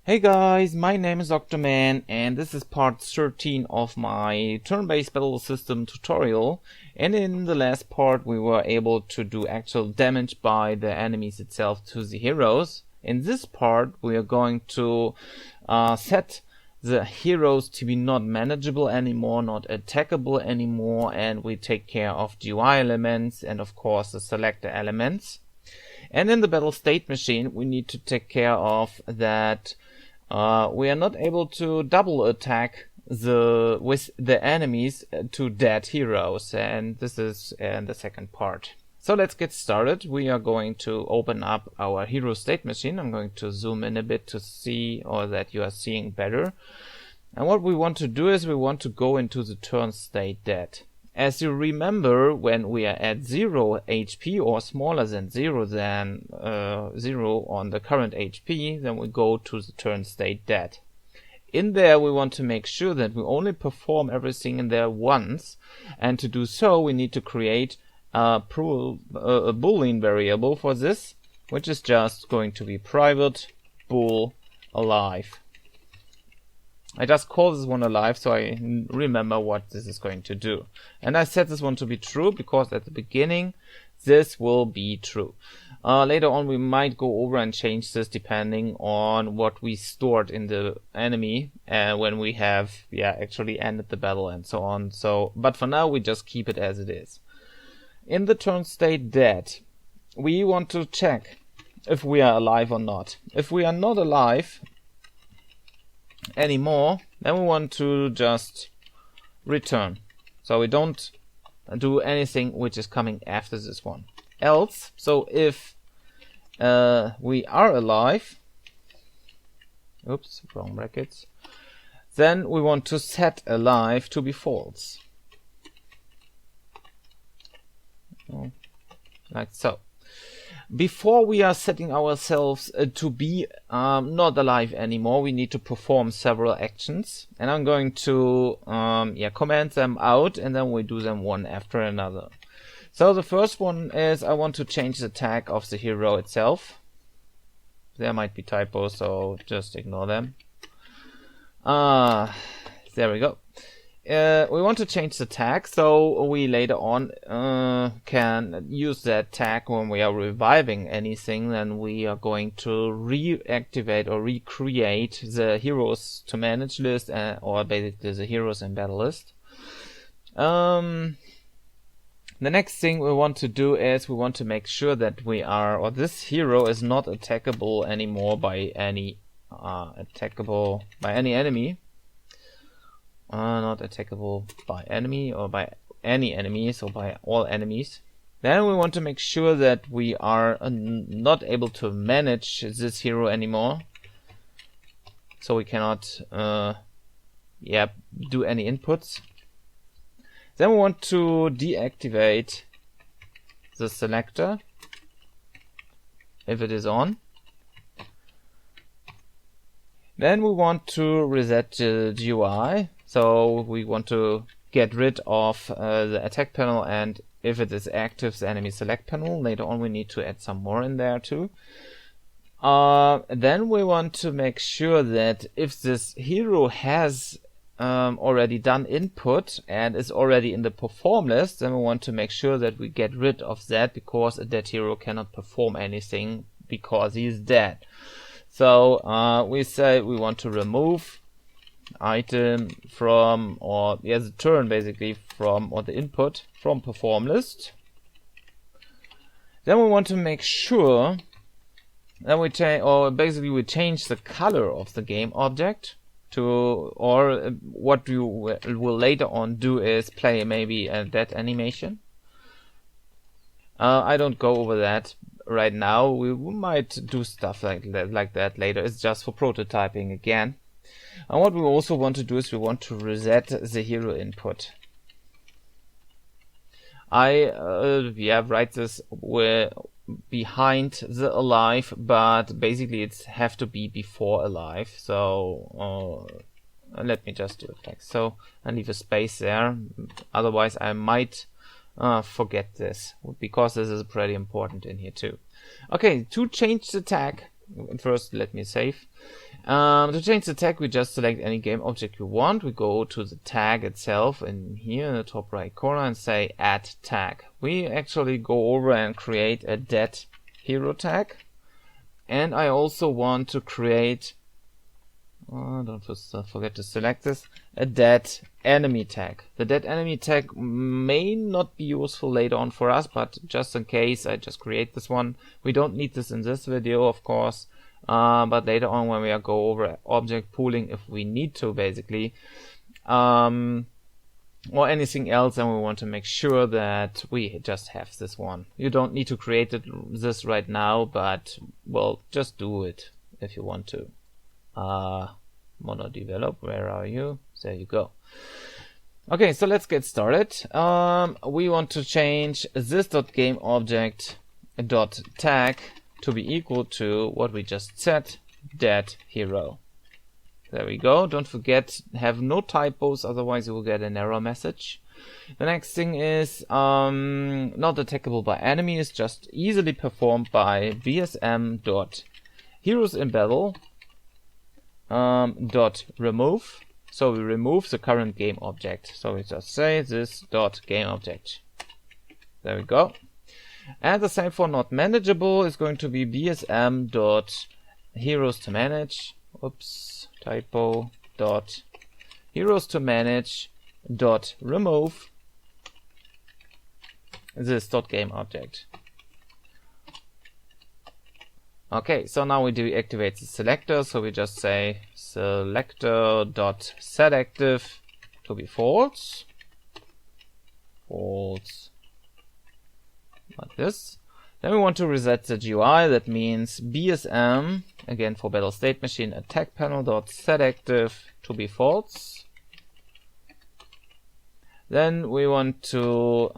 Hey guys, my name is xOctoManx and this is part 13 of my turn-based battle system tutorial. And in the last part we were able to do actual damage by the enemies itself to the heroes. In this part we are going to set the heroes to be not manageable anymore, not attackable anymore, and we take care of GUI elements and of course the selector elements. And in the battle state machine we need to take care of that we are not able to double attack with the enemies to dead heroes, and this is in the second part. So let's get started. We are going to open up our hero state machine. I'm going to zoom in a bit to see or that you are seeing better. And what we want to do is we want to go into the turn state dead. As you remember, when we are at 0 HP or smaller than 0 on the current HP, then we go to the turn state dead. In there we want to make sure that we only perform everything in there once, and to do so we need to create a boolean variable for this, which is just going to be private bool alive. I just call this one alive so I remember what this is going to do. And I set this one to be true because at the beginning this will be true. Later on we might go over and change this depending on what we stored in the enemy when we have actually ended the battle and so on. But for now we just keep it as it is. In the turn state dead we want to check if we are alive or not. If we are not alive anymore, then we want to just return. So we don't do anything which is coming after this one. Else, so if we are alive, oops, wrong brackets, then we want to set alive to be false. Like so. Before we are setting ourselves to be not alive anymore, we need to perform several actions, and I'm going to comment them out, and then we do them one after another. So the first one is I want to change the tag of the hero itself. There might be typos, so just ignore them. There we go. We want to change the tag, so we later on can use that tag when we are reviving anything. Then we are going to reactivate or recreate the heroes to manage list, or basically the heroes in battle list. The next thing we want to do is we want to make sure that we are, or this hero is not attackable anymore by any enemy. Not attackable by enemy or by any enemies or by all enemies. Then we want to make sure that we are not able to manage this hero anymore, so we cannot do any inputs. Then we want to deactivate the selector if it is on. Then we want to reset the GUI. So we want to get rid of the attack panel, and if it is active, the enemy select panel. Later on we need to add some more in there too. Then we want to make sure that if this hero has already done input and is already in the perform list, then we want to make sure that we get rid of that, because a dead hero cannot perform anything because he is dead. So we say we want to remove item from, or the turn basically from, or the input from perform list. Then we want to make sure that we change the color of the game object to, or what you will later on do is play maybe a dead animation. I don't go over that right now. We might do stuff like that later. It's just for prototyping again. And what we also want to do is we want to reset the hero input. I write this behind the alive, but basically it have to be before alive. So let me just do it like so and leave a space there. Otherwise I might forget this, because this is pretty important in here too. Okay, to change the tag, first let me save. To change the tag, we just select any game object you want. We go to the tag itself in here in the top right corner and say add tag. We actually go over and create a dead hero tag. And I also want to create, don't forget to select this, a dead enemy tag. The dead enemy tag may not be useful later on for us, but just in case, I just create this one. We don't need this in this video, of course. But later on when we go over object pooling, if we need to basically, or anything else, then we want to make sure that we just have this one. You don't need to create this right now, but well, just do it if you want to. Mono develop, where are you? There you go. Okay, so let's get started. We want to change this.gameObject.tag to be equal to what we just set, dead hero. There we go. Don't forget, have no typos, otherwise you will get an error message. The next thing is not attackable by enemies, just easily performed by bsm.heroesinbattle.remove. So we remove the current game object. So we just say this.gameObject. There we go. And the same for not manageable is going to be bsm.heroes-to-manage. Oops, typo. Heroes-to-manage.remove this.gameObject. Okay, so now we deactivate the selector. So we just say selector.setActive to be false. False. Like this. Then we want to reset the GUI. That means bsm, again for battle state machine, attack panel.setActive to be false. Then we want to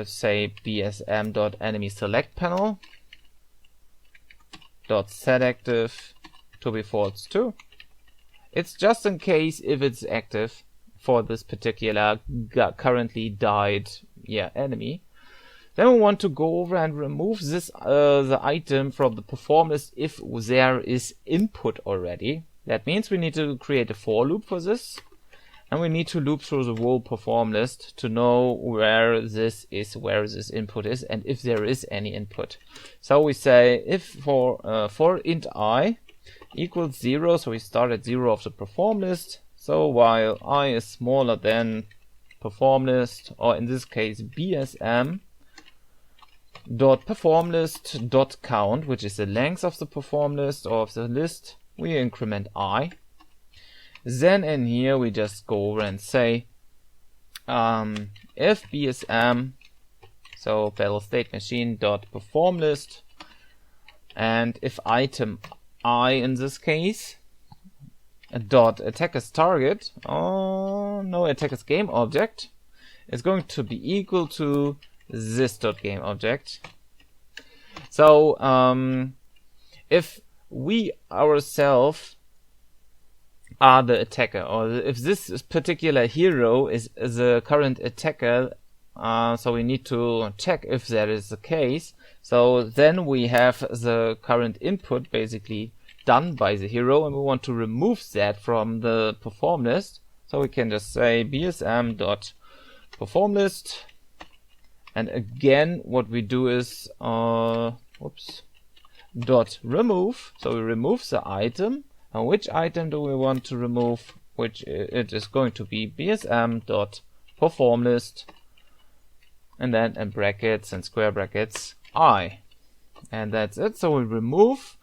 say bsm.enemy-select-panel.setActive to be false too. It's just in case if it's active for this particular currently died enemy. Then we want to go over and remove this the item from the perform list if there is input already. That means we need to create a for loop for this, and we need to loop through the whole perform list to know where this input is, and if there is any input. So we say if for int I equals 0, so we start at 0 of the perform list. So while I is smaller than perform list, or in this case bsm dot perform list dot count, which is the length of the perform list or of the list, we increment I. Then in here we just go over and say if bsm, so battle state machine dot perform list, and if item I in this case dot attacker's target, attacker's game object is going to be equal to this.gameObject. So if we ourselves are the attacker, or if this particular hero is the current attacker, so we need to check if that is the case. So then we have the current input basically done by the hero, and we want to remove that from the perform list. So we can just say bsm.perform list. And again, what we do is dot remove. So we remove the item. And which item do we want to remove? Which it is going to be bsm dot perform list, and then in brackets and square brackets I, and that's it. So we remove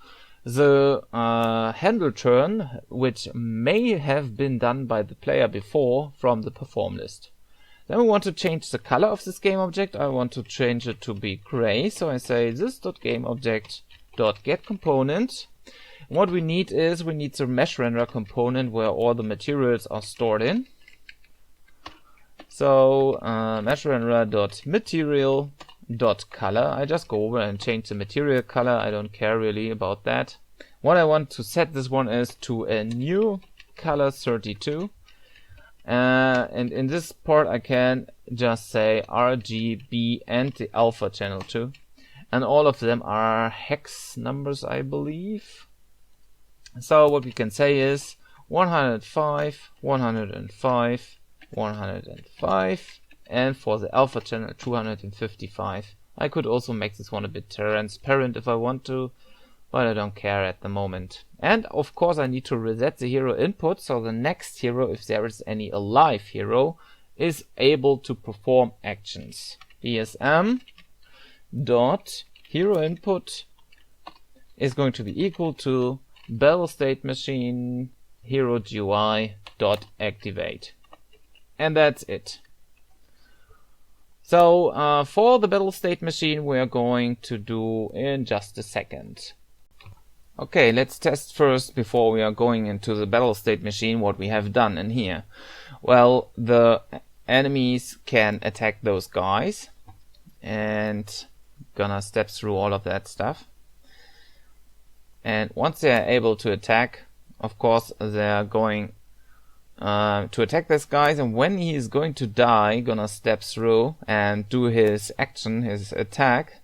the handle turn, which may have been done by the player before, from the perform list. Then we want to change the color of this game object. I want to change it to be gray. So I say this.gameObject.getComponent. What we need is we need the mesh render component where all the materials are stored in. So mesh render.material.color. I just go over and change the material color. I don't care really about that. What I want to set this one is to a new color 32. And in this part I can just say RGB and the alpha channel too, and all of them are hex numbers, I believe. So what we can say is 105, 105, 105, and for the alpha channel 255. I could also make this one a bit transparent if I want to, but I don't care at the moment. And of course I need to reset the hero input, so the next hero, if there is any alive hero, is able to perform actions. BSM dot hero input is going to be equal to battle state machine hero GUI dot activate, and that's it. So for the battle state machine we are going to do in just a second. Okay, let's test first before we are going into the battle state machine what we have done in here. Well, the enemies can attack those guys, and gonna step through all of that stuff. And once they are able to attack, of course they are going to attack this guy, and when he is going to die, gonna step through and do his action, his attack.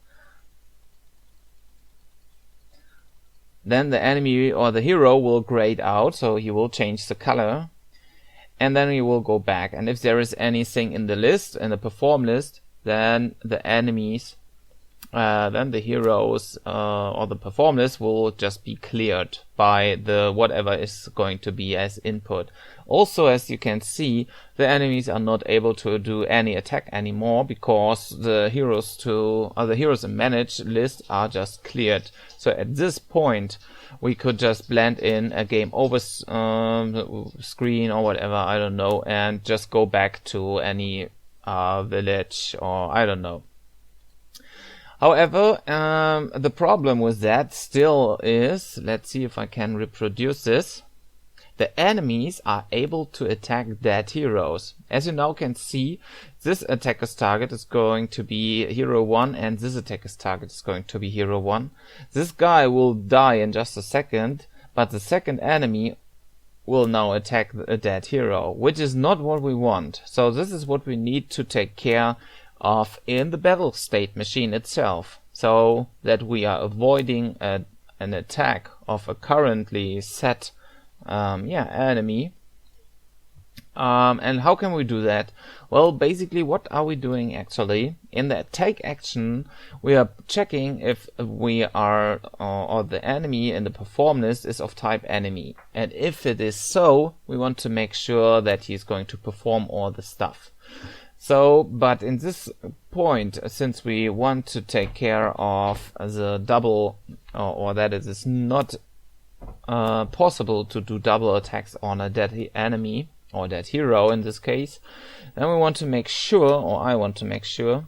Then the enemy or the hero will grayed out, so he will change the color, and then he will go back. And if there is anything in the list, in the perform list, then the enemies, then the heroes or the perform list will just be cleared by the whatever is going to be as input. Also, as you can see, the enemies are not able to do any attack anymore because the heroes in manage list are just cleared. So at this point we could just blend in a game over screen or whatever, I don't know, and just go back to any village or I don't know. However, the problem with that still is, let's see if I can reproduce this, the enemies are able to attack dead heroes. As you now can see, this attacker's target is going to be hero 1 and this attacker's target is going to be hero 1. This guy will die in just a second, but the second enemy will now attack a dead hero, which is not what we want. So this is what we need to take care of in the battle state machine itself, so that we are avoiding an attack of a currently set enemy. And how can we do that? Well, basically what are we doing actually? In the attack action we are checking if we are or the enemy in the perform list is of type enemy, and if it is so, we want to make sure that he's going to perform all the stuff. So, but in this point, since we want to take care of the double, or that it is not possible to do double attacks on a dead enemy, or dead hero in this case, then we want to make sure, or I want to make sure,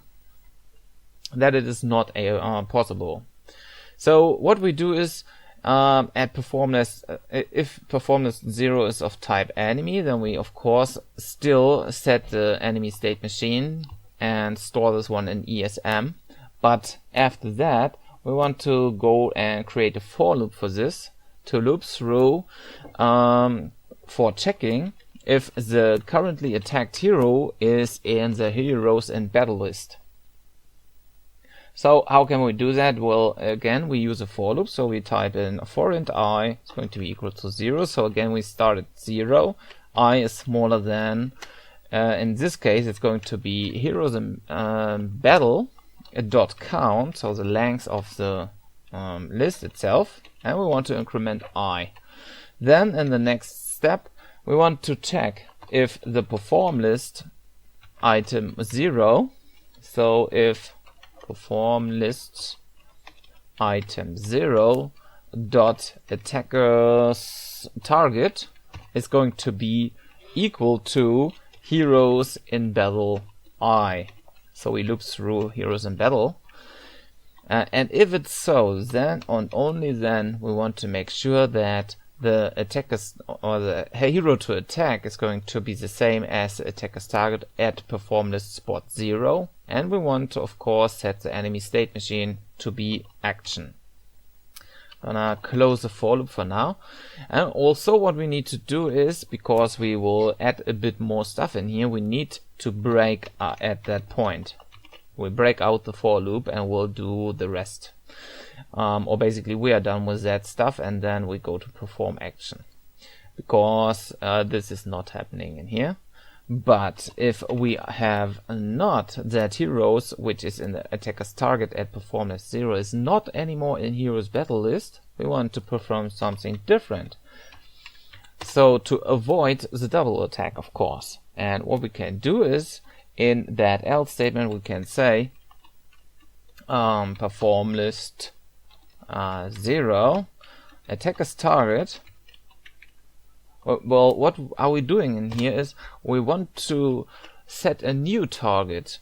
that it is not possible. So what we do is, at perform list, if perform list 0 is of type enemy, then we of course still set the enemy state machine and store this one in ESM. But after that we want to go and create a for loop for this, to loop through for checking if the currently attacked hero is in the heroes in battle list. So how can we do that? Well, again, we use a for loop, so we type in for int I is going to be equal to 0. So again, we start at 0. I is smaller than, in this case, it's going to be heroes in battle dot count, so the length of the list itself, and we want to increment I. Then in the next step, we want to check if the perform list item 0, so if perform list item 0 dot attacker's target is going to be equal to heroes in battle I. So we loop through heroes in battle, and if it's so, then and only then we want to make sure that the attacker's or the hero to attack is going to be the same as the attacker's target at perform list spot 0, and we want to of course set the enemy state machine to be action. Gonna close the for loop for now. And also what we need to do is, because we will add a bit more stuff in here, we need to break at that point. We'll break out the for loop and we'll do the rest. or basically we are done with that stuff, and then we go to perform action, because this is not happening in here. But if we have not that heroes, which is in the attacker's target at performance 0, is not anymore in heroes battle list, we want to perform something different. So to avoid the double attack, of course. And what we can do is, in that else statement, we can say perform list 0 attacker's target. Well, what are we doing in here is we want to set a new target,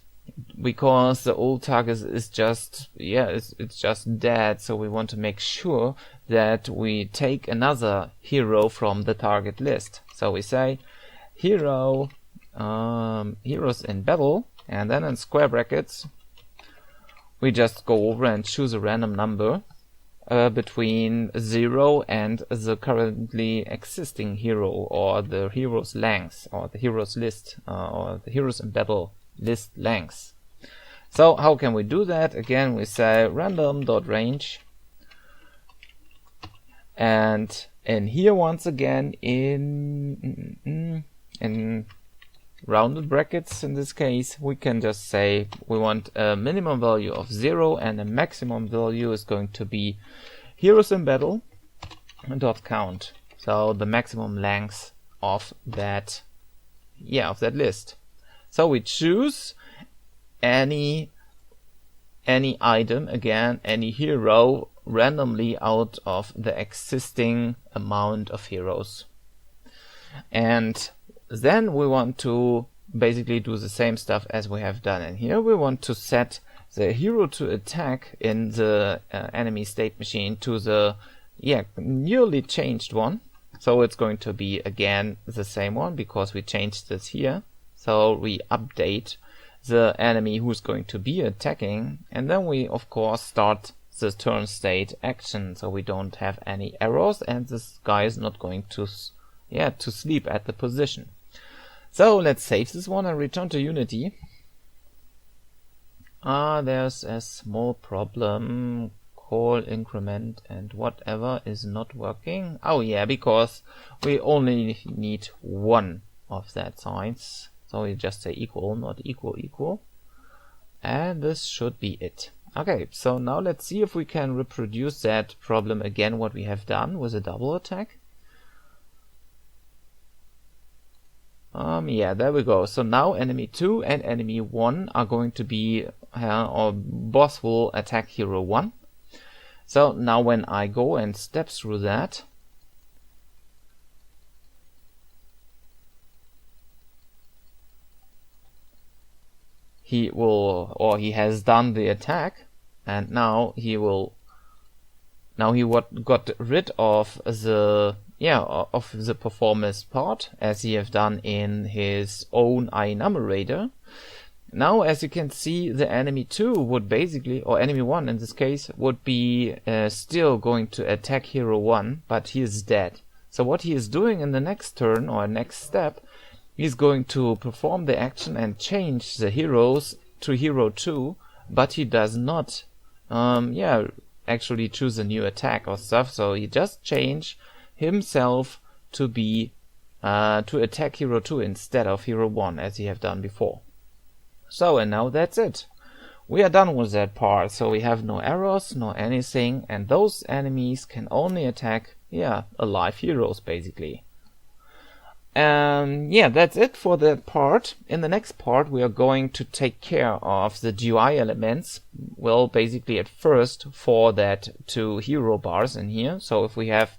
because the old target is just, it's just dead. So we want to make sure that we take another hero from the target list. So we say hero, heroes in battle, and then in square brackets we just go over and choose a random number between 0 and the currently existing hero, or the hero's length, or the hero's list, or the heroes in battle list length. So how can we do that? Again, we say random.range, and in here once again in rounded brackets, in this case, we can just say we want a minimum value of 0 and a maximum value is going to be heroes in battle dot count. So the maximum length of that, of that list. So we choose any item, again any hero, randomly out of the existing amount of heroes. And then we want to basically do the same stuff as we have done in here. We want to set the hero to attack in the enemy state machine to the newly changed one. So it's going to be again the same one, because we changed this here. So we update the enemy who's going to be attacking, and then we of course start the turn state action, so we don't have any errors, and this guy is not going to sleep at the position. So let's save this one and return to Unity. There's a small problem. Call increment and whatever is not working. Oh yeah, because we only need one of that signs. So we just say equal, not equal, equal. And this should be it. Okay, so now let's see if we can reproduce that problem again, what we have done with a double attack. There we go. So now enemy 2 and enemy 1 are going to be, or boss will attack hero 1. So now when I go and step through that, he will, or he has done the attack, and now he got rid of the performance part, as he have done in his own enumerator. Now, as you can see, the enemy 2 would basically, or enemy 1 in this case, would be still going to attack hero 1, but he is dead. So what he is doing in the next turn, or next step, he's going to perform the action and change the heroes to hero 2, but he does not actually choose a new attack or stuff. So he just changed himself to be to attack hero 2 instead of hero 1, as he have done before. So, and now that's it. We are done with that part, so we have no errors, no anything, and those enemies can only attack alive heroes basically. That's it for that part. In the next part we are going to take care of the GUI elements. Well, basically at first for that 2 hero bars in here. So if we have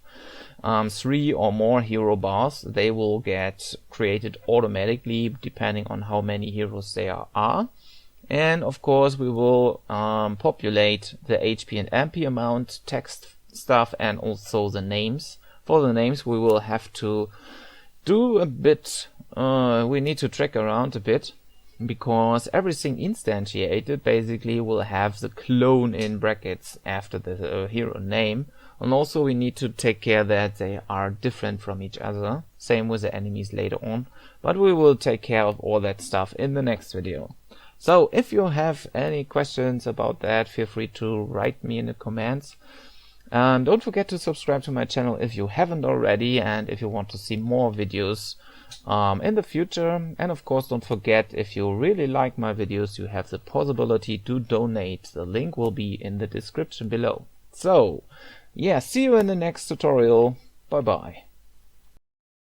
3 or more hero bars, they will get created automatically depending on how many heroes there are. And of course we will populate the HP and MP amount, text stuff, and also the names. For the names we will have to do a bit, we need to track around a bit, because everything instantiated basically will have the clone in brackets after the hero name. And also we need to take care that they are different from each other. Same with the enemies later on. But we will take care of all that stuff in the next video. So if you have any questions about that, feel free to write me in the comments. Don't forget to subscribe to my channel if you haven't already, and if you want to see more videos in the future. And of course, don't forget, if you really like my videos, you have the possibility to donate. The link will be in the description below. So yeah, see you in the next tutorial. Bye bye.